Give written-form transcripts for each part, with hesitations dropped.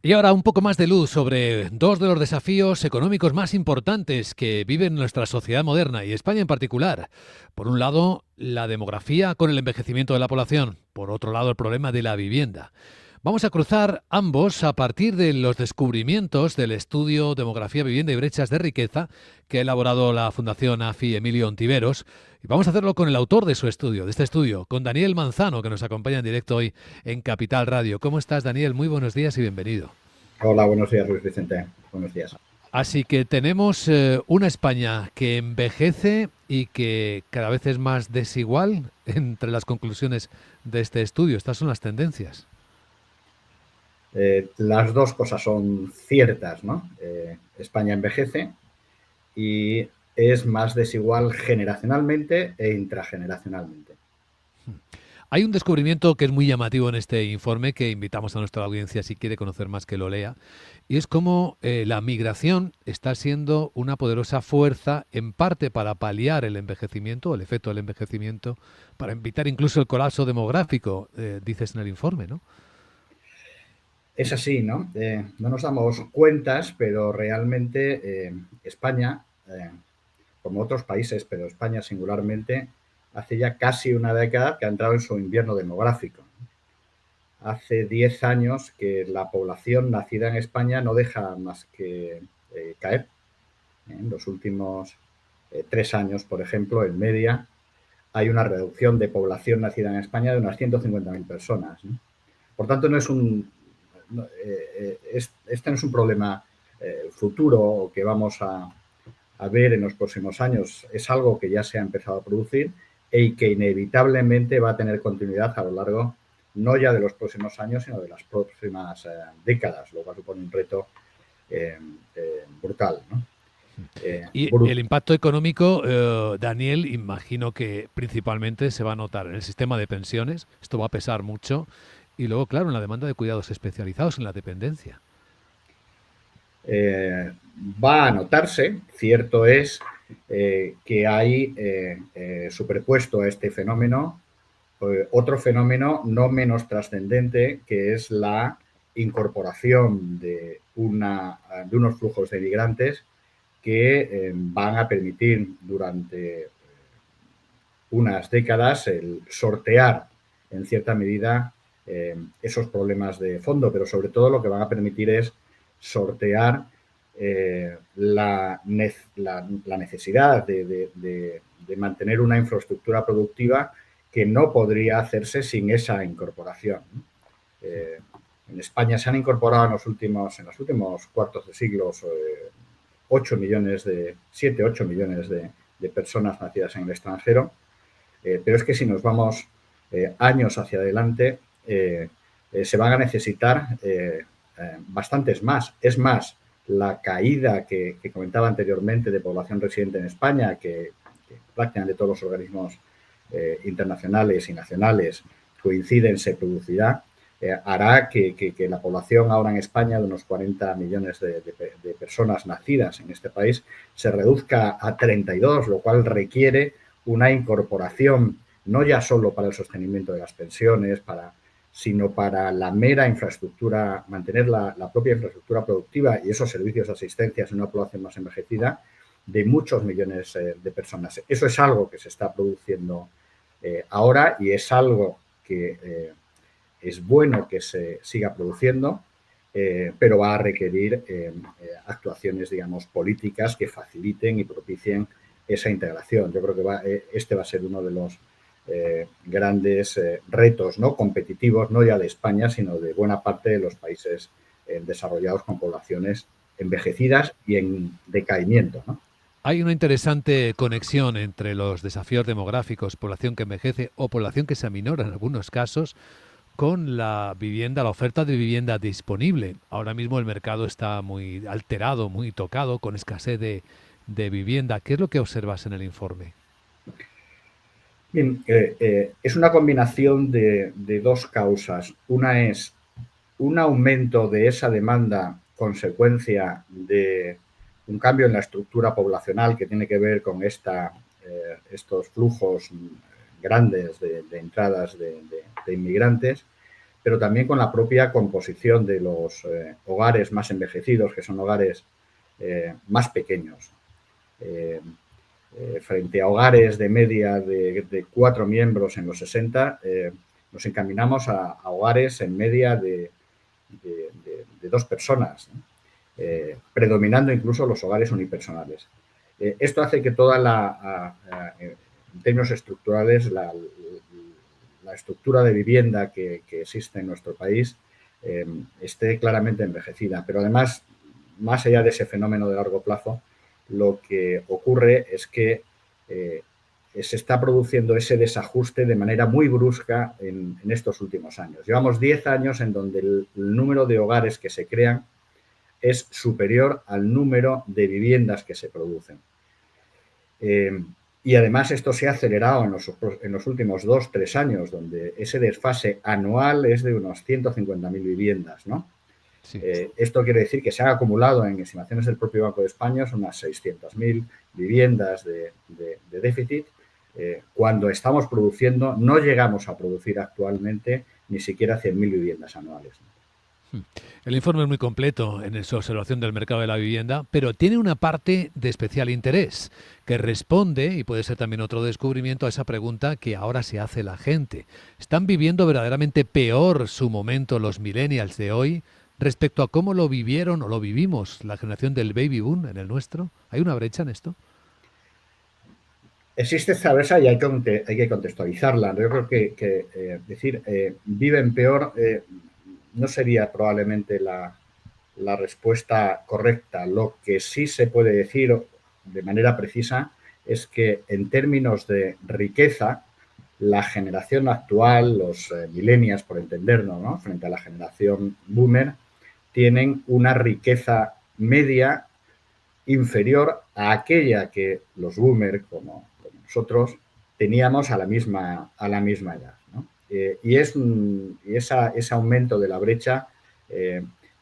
Y ahora un poco más de luz sobre dos de los desafíos económicos más importantes que vive nuestra sociedad moderna y España en particular. Por un lado, la demografía con el envejecimiento de la población. Por otro lado, el problema de la vivienda. Vamos a cruzar ambos a partir de los descubrimientos del estudio Demografía, Vivienda y Brechas de Riqueza que ha elaborado la Fundación AFI Emilio Ontiveros. Y vamos a hacerlo con el autor de su estudio, de este estudio, con Daniel Manzano, que nos acompaña en directo hoy en Capital Radio. ¿Cómo estás, Daniel? Muy buenos días y bienvenido. Hola, buenos días, Luis Vicente. Buenos días. Así que tenemos una España que envejece y que cada vez es más desigual entre las conclusiones de este estudio. Estas son las tendencias. Las dos cosas son ciertas, ¿no? España envejece y es más desigual generacionalmente e intrageneracionalmente. Hay un descubrimiento que es muy llamativo en este informe que invitamos a nuestra audiencia si quiere conocer más que lo lea, y es cómo la migración está siendo una poderosa fuerza en parte para paliar el envejecimiento, el efecto del envejecimiento, para evitar incluso el colapso demográfico, dices en el informe, ¿no? Es así, ¿no? No nos damos cuentas, pero realmente España, como otros países, pero España singularmente, hace ya casi una década que ha entrado en su invierno demográfico. Hace 10 años que la población nacida en España no deja más que caer. En los últimos 3 años, por ejemplo, en media, hay una reducción de población nacida en España de unas 150.000 personas, ¿no? Por tanto, no es este no es un problema futuro que vamos a ver en los próximos años. Es algo que ya se ha empezado a producir y que inevitablemente va a tener continuidad a lo largo no ya de los próximos años, sino de las próximas décadas, lo cual supone un reto brutal, ¿no? Y el impacto económico, Daniel, imagino que principalmente se va a notar en el sistema de pensiones, esto va a pesar mucho, y luego, claro, en la demanda de cuidados especializados en la dependencia. eh, Va a notarse. Cierto es que hay superpuesto a este fenómeno otro fenómeno no menos trascendente, que es la incorporación de unos flujos de migrantes que van a permitir durante unas décadas el sortear en cierta medida esos problemas de fondo, pero sobre todo lo que van a permitir es sortear la necesidad de mantener una infraestructura productiva que no podría hacerse sin esa incorporación. Eh, en España se han incorporado en los últimos cuartos de siglos 7, 8 millones de personas nacidas en el extranjero, pero es que si nos vamos años hacia adelante, se van a necesitar bastantes más. Es más, la caída que comentaba anteriormente de población residente en España, que prácticamente todos los organismos internacionales y nacionales coinciden, se producirá, hará que la población ahora en España, de unos 40 millones de personas nacidas en este país, se reduzca a 32, lo cual requiere una incorporación no ya solo para el sostenimiento de las pensiones, sino para la mera infraestructura, mantener la propia infraestructura productiva y esos servicios de asistencia en una población más envejecida de muchos millones de personas. Eso es algo que se está produciendo ahora y es algo que es bueno que se siga produciendo, pero va a requerir actuaciones, digamos, políticas que faciliten y propicien esa integración. Yo creo que este va a ser uno de los grandes retos, ¿no?, competitivos, no ya de España, sino de buena parte de los países desarrollados con poblaciones envejecidas y en decaimiento, ¿no? Hay una interesante conexión entre los desafíos demográficos, población que envejece o población que se aminora en algunos casos, con la vivienda, la oferta de vivienda disponible. Ahora mismo el mercado está muy alterado, muy tocado, con escasez de vivienda. ¿Qué es lo que observas en el informe? Bien, es una combinación de dos causas. Una es un aumento de esa demanda consecuencia de un cambio en la estructura poblacional que tiene que ver con estos flujos grandes de entradas de inmigrantes, pero también con la propia composición de los hogares más envejecidos, que son hogares más pequeños. Frente a hogares de media de 4 miembros en los 60, nos encaminamos a hogares en media de 2 personas, ¿no? Predominando incluso los hogares unipersonales. Esto hace que toda en términos estructurales, la estructura de vivienda que existe en nuestro país esté claramente envejecida. Pero además, más allá de ese fenómeno de largo plazo, lo que ocurre es que se está produciendo ese desajuste de manera muy brusca en estos últimos años. Llevamos 10 años en donde el número de hogares que se crean es superior al número de viviendas que se producen. Y además esto se ha acelerado en los últimos 2-3 años, donde ese desfase anual es de unos 150.000 viviendas, ¿no? Sí. Esto quiere decir que se han acumulado en estimaciones del propio Banco de España unas 600.000 viviendas de déficit, cuando estamos produciendo, no llegamos a producir actualmente ni siquiera 100.000 viviendas anuales. El informe es muy completo en su observación del mercado de la vivienda, pero tiene una parte de especial interés que responde, y puede ser también otro descubrimiento, a esa pregunta que ahora se hace la gente. ¿Están viviendo verdaderamente peor su momento los millennials de hoy respecto a cómo lo vivieron o lo vivimos la generación del baby boom en el nuestro? ¿Hay una brecha en esto? Existe esta brecha y hay que contextualizarla. Yo creo que decir viven peor no sería probablemente la respuesta correcta. Lo que sí se puede decir de manera precisa es que en términos de riqueza, la generación actual, los millennials, por entendernos, ¿no?, frente a la generación boomer, tienen una riqueza media inferior a aquella que los boomer, como nosotros, teníamos a la misma edad, ¿no? Y ese aumento de la brecha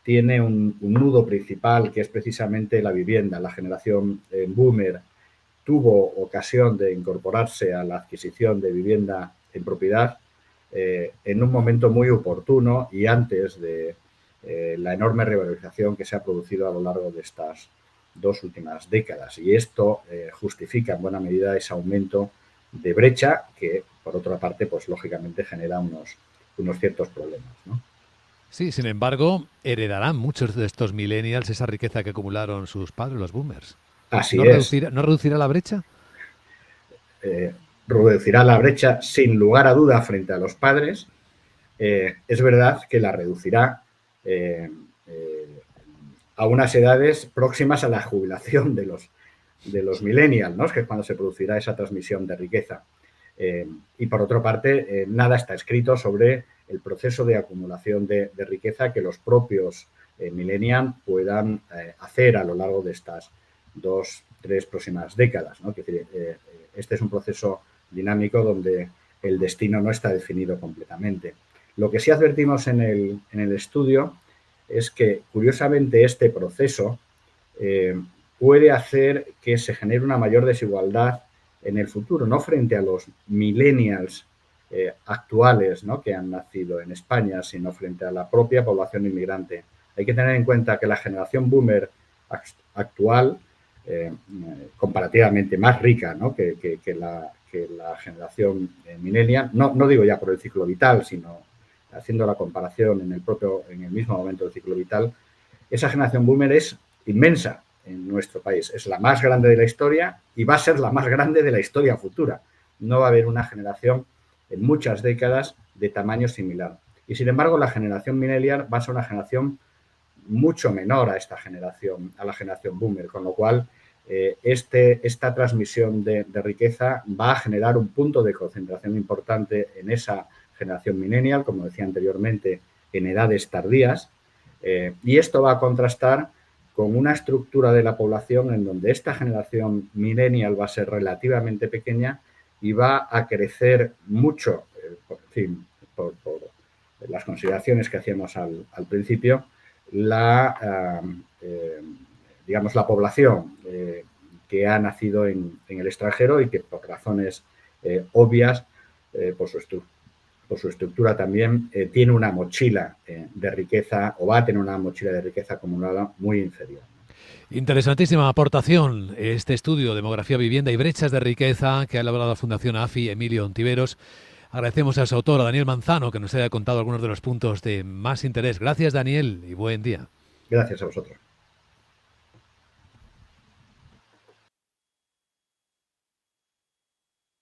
tiene un nudo principal, que es precisamente la vivienda. La generación boomer tuvo ocasión de incorporarse a la adquisición de vivienda en propiedad en un momento muy oportuno y antes de la enorme revalorización que se ha producido a lo largo de estas 2 últimas décadas. Y esto justifica en buena medida ese aumento de brecha que, por otra parte, pues lógicamente genera unos ciertos problemas, ¿no? Sí, sin embargo, heredarán muchos de estos millennials esa riqueza que acumularon sus padres, los boomers. Así ¿No es. ¿No reducirá la brecha? Reducirá la brecha sin lugar a duda frente a los padres. Es verdad que la reducirá a unas edades próximas a la jubilación de los millennials, ¿no?, que es cuando se producirá esa transmisión de riqueza. Y por otra parte, nada está escrito sobre el proceso de acumulación de riqueza que los propios millennials puedan hacer a lo largo de estas 2-3 próximas décadas, ¿no? Este es un proceso dinámico donde el destino no está definido completamente. Lo que sí advertimos en el estudio es que, curiosamente, este proceso puede hacer que se genere una mayor desigualdad en el futuro, no frente a los millennials actuales, ¿no?, que han nacido en España, sino frente a la propia población inmigrante. Hay que tener en cuenta que la generación boomer actual, comparativamente más rica, ¿no?, que la generación millennial, no digo ya por el ciclo vital, sino haciendo la comparación en el mismo momento del ciclo vital, esa generación boomer es inmensa en nuestro país. Es la más grande de la historia y va a ser la más grande de la historia futura. No va a haber una generación en muchas décadas de tamaño similar. Y sin embargo, la generación millennial va a ser una generación mucho menor a la generación boomer, con lo cual esta transmisión de riqueza va a generar un punto de concentración importante en esa generación millennial, como decía anteriormente, en edades tardías, y esto va a contrastar con una estructura de la población en donde esta generación millennial va a ser relativamente pequeña y va a crecer mucho, por las consideraciones que hacíamos al principio, digamos, la población que ha nacido en el extranjero y que por razones obvias, por su por su estructura también, tiene una mochila de riqueza, o va a tener una mochila de riqueza acumulada muy inferior. Interesantísima aportación este estudio, Demografía, Vivienda y Brechas de Riqueza, que ha elaborado la Fundación AFI, Emilio Ontiveros. Agradecemos a su autor, a Daniel Manzano, que nos haya contado algunos de los puntos de más interés. Gracias, Daniel, y buen día. Gracias a vosotros.